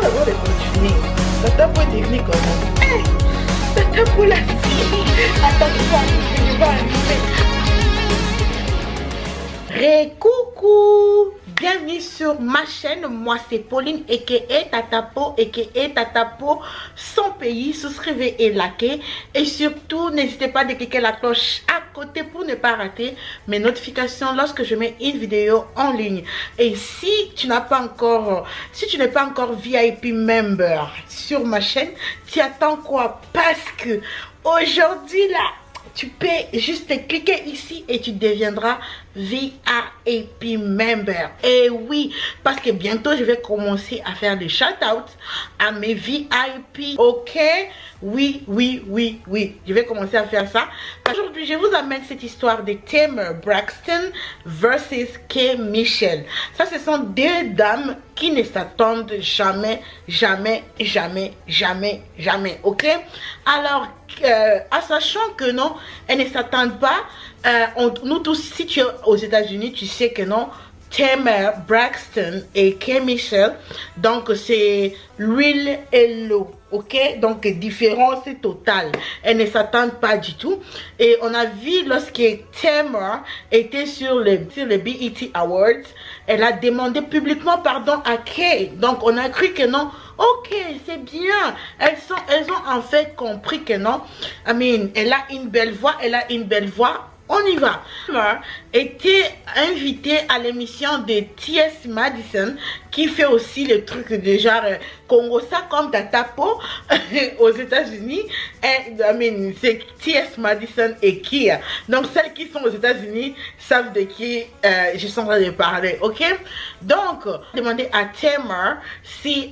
d'abord de continuer. Tata peut devenir comment? Hey, Tata pour la fille. Attends, je vais arriver. Coucou, bienvenue sur ma chaîne. Moi c'est Pauline aka Tatapo aka Tatapo son pays. Souscrivez et likez et surtout n'hésitez pas à cliquer la cloche à côté pour ne pas rater mes notifications lorsque je mets une vidéo en ligne. Et si tu n'es pas encore VIP member sur ma chaîne, tu attends quoi? Parce que aujourd'hui là, tu peux juste cliquer ici et tu deviendras VIP member. Et oui, parce que bientôt je vais commencer à faire des shout-outs à mes VIP. Ok? Oui, je vais commencer à faire ça. Aujourd'hui, je vous amène cette histoire de Tamar Braxton versus K. Michelle. Ça, ce sont deux dames qui ne s'attendent jamais. Ok? Alors, en sachant que non, elles ne s'attendent pas, nous tous, si tu es aux États-Unis, tu sais que non, Tamar Braxton et K. Michelle, donc c'est l'huile et l'eau, ok? Donc différence totale. Elles ne s'attendent pas du tout. Et on a vu lorsque Tamar était sur le BET Awards, elle a demandé publiquement pardon à Kay. Donc on a cru que non. Ok, c'est bien. Elles ont en fait compris que non. Elle a une belle voix. On y va. Tamar était invitée à l'émission de T.S. Madison qui fait aussi le truc de genre Congo ça comme Tatapo aux États-Unis. C'est T.S. Madison et Kia. Donc celles qui sont aux États-Unis savent de qui je suis en train de parler. Ok, donc demandez à Tamar si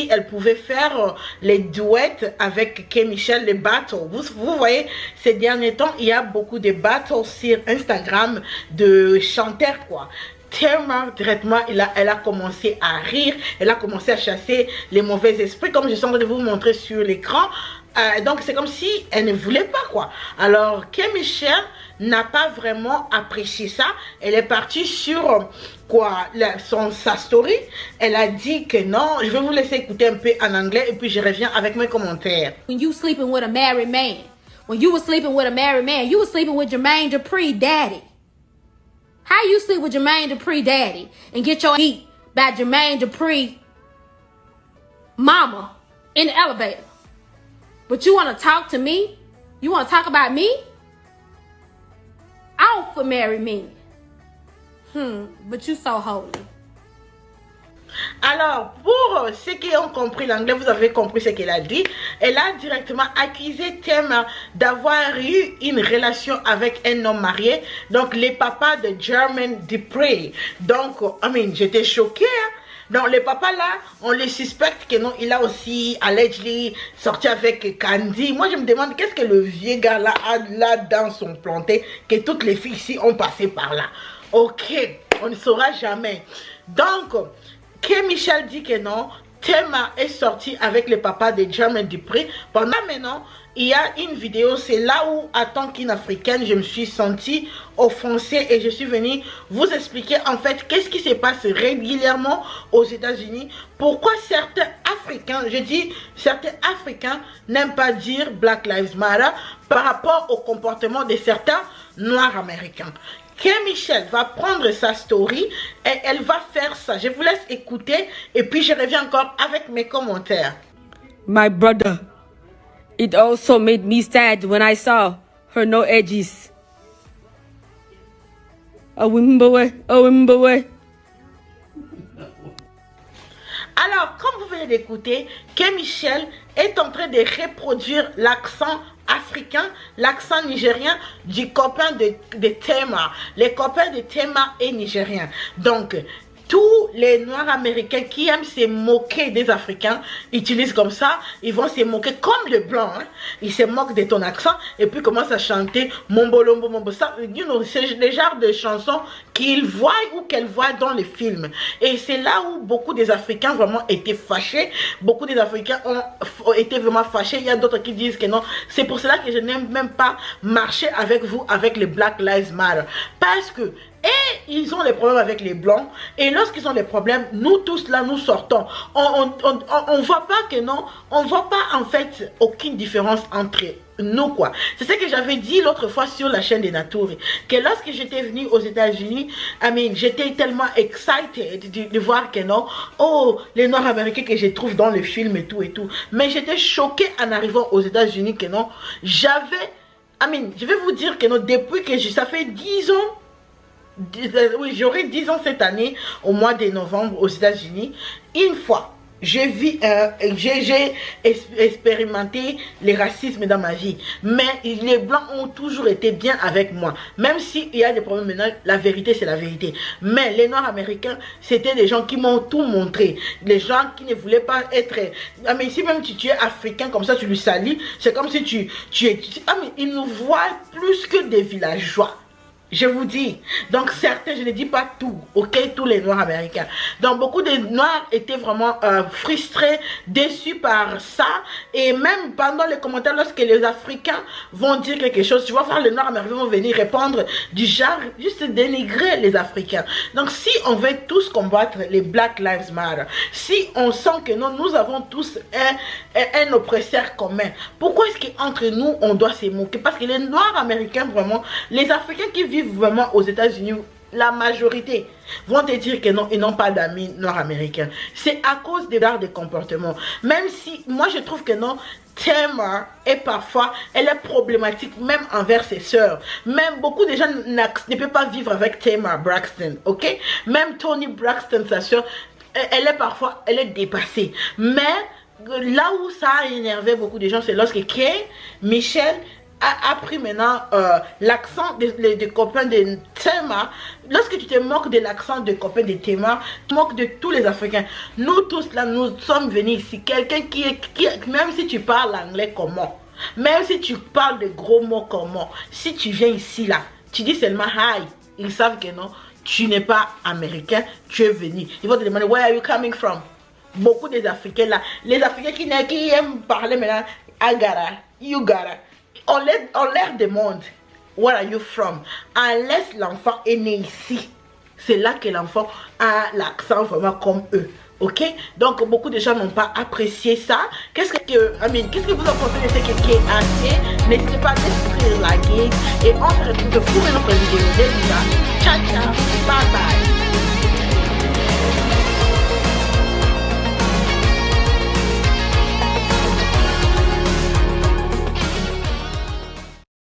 elle pouvait faire les duets avec K. Michelle, les battles. Vous voyez, ces derniers temps, il y a beaucoup de battles sur Instagram de chanteurs, quoi. Tamar, directement, elle a commencé à rire, elle a commencé à chasser les mauvais esprits, comme je suis en train de vous montrer sur l'écran. Donc c'est comme si elle ne voulait pas, quoi. Alors K. Michelle n'a pas vraiment apprécié ça. Elle est partie sur sa story. Elle a dit que non. Je vais vous laisser écouter un peu en anglais et puis je reviens avec mes commentaires. When you sleeping with a married man, when you were sleeping with a married man, you were sleeping with Jermaine Dupri daddy. How you sleep with Jermaine Dupri daddy and get your beat by Jermaine Dupri mama in the elevator? But you want to talk to me? You want to talk about me? Out for marry me. But you so holy. Alors, pour ceux qui ont compris l'anglais, vous avez compris ce qu'elle a dit. Elle a directement accusé Tamar d'avoir eu une relation avec un homme marié. Donc, les papas de Jermaine Dupri. Donc, j'étais choquée. Hein? Donc le papa là, on le suspecte que non, il a aussi allegedly sorti avec Candy. Moi je me demande qu'est-ce que le vieux gars là a là dans son planté, que toutes les filles ici ont passé par là. Ok, on ne saura jamais. Donc, K. Michelle dit que non, Tamar est sorti avec le papa de Jermaine Dupri. Pendant maintenant, il y a une vidéo, c'est là où, en tant qu'une africaine, je me suis sentie offensée et je suis venue vous expliquer en fait qu'est-ce qui se passe régulièrement aux États-Unis. Pourquoi certains Africains, je dis certains Africains, n'aiment pas dire Black Lives Matter par rapport au comportement de certains Noirs américains. K. Michelle va prendre sa story et elle va faire ça. Je vous laisse écouter et puis je reviens encore avec mes commentaires. My brother, it also made me sad when I saw her no edges. Alors, comme vous venez d'écouter, K. Michelle est en train de reproduire l'accent africain, l'accent nigérien du copain de Tamar. Les copains de Tamar est nigérien. Donc, tous les Noirs américains qui aiment se moquer des Africains utilisent comme ça, ils vont se moquer comme les Blancs. Hein. Ils se moquent de ton accent et puis commencent à chanter Mombolombo Mombo. Ça, c'est le genre de chansons qu'ils voient ou qu'elles voient dans les films. Et c'est là où beaucoup des Africains vraiment étaient fâchés. Beaucoup des Africains ont été vraiment fâchés. Il y a d'autres qui disent que non. C'est pour cela que je n'aime même pas marcher avec vous avec les Black Lives Matter. Parce que Et ils ont des problèmes avec les blancs. Et lorsqu'ils ont des problèmes, nous tous là, nous sortons. On voit pas que non, on voit pas en fait aucune différence entre nous quoi. C'est ce que j'avais dit l'autre fois sur la chaîne des Naturi, que lorsque j'étais venue aux États-Unis, j'étais tellement excited de voir que non, oh, les Noirs américains que je trouve dans les films et tout. Mais j'étais choquée en arrivant aux États-Unis que non, j'avais, je vais vous dire que non, depuis que ça fait 10 ans, oui, j'aurai 10 ans cette année, au mois de novembre aux États-Unis, une fois. J'ai expérimenté le racisme dans ma vie. Mais les blancs ont toujours été bien avec moi. Même s'il y a des problèmes maintenant, la vérité c'est la vérité. Mais les Noirs américains, c'était des gens qui m'ont tout montré. Les gens qui ne voulaient pas être... mais si même tu es africain comme ça, tu lui salis, c'est comme si tu es... ils nous voient plus que des villageois. Je vous dis, donc certains, je ne dis pas tout, ok, tous les Noirs américains. Donc beaucoup de Noirs étaient vraiment frustrés, déçus par ça. Et même pendant les commentaires, lorsque les Africains vont dire quelque chose, tu vas voir les Noirs américains vont venir répondre du genre, juste dénigrer les Africains. Donc si on veut tous combattre les Black Lives Matter, si on sent que non, nous avons tous un oppresseur commun, pourquoi est-ce qu'entre nous, on doit se moquer? Parce que les Noirs américains, vraiment, les Africains qui vivent vraiment aux États-Unis, la majorité vont te dire que non, ils n'ont pas d'amis noirs américains. C'est à cause des arts de comportement. Même si, moi je trouve que non, Tamar est parfois, elle est problématique même envers ses sœurs. Même beaucoup de gens ne peuvent pas vivre avec Tamar Braxton, ok? Même Toni Braxton, sa sœur, elle est parfois, elle est dépassée. Mais là où ça a énervé beaucoup de gens, c'est lorsque Kay, Michelle, a pris maintenant l'accent des copains de Tamar. Lorsque tu te moques de l'accent des copains de Tamar, tu te moques de tous les Africains. Nous tous là, nous sommes venus ici. Quelqu'un qui même si tu parles anglais comment, même si tu parles de gros mots comment, si tu viens ici là, tu dis seulement hi, ils savent que non, tu n'es pas américain, tu es venu. Ils vont te demander where are you coming from. Beaucoup des Africains là, les Africains qui aiment parler maintenant, I gotta, you gotta. On leur demande where are you from. Unless l'enfant est né ici, c'est là que l'enfant a l'accent vraiment comme eux. Ok, donc beaucoup de gens n'ont pas apprécié ça. Qu'est-ce que vous en pensez de ce que est assez? N'hésitez pas à découvrir, liker et on se retrouve pour une autre vidéo. Déjà, ciao ciao, bye bye.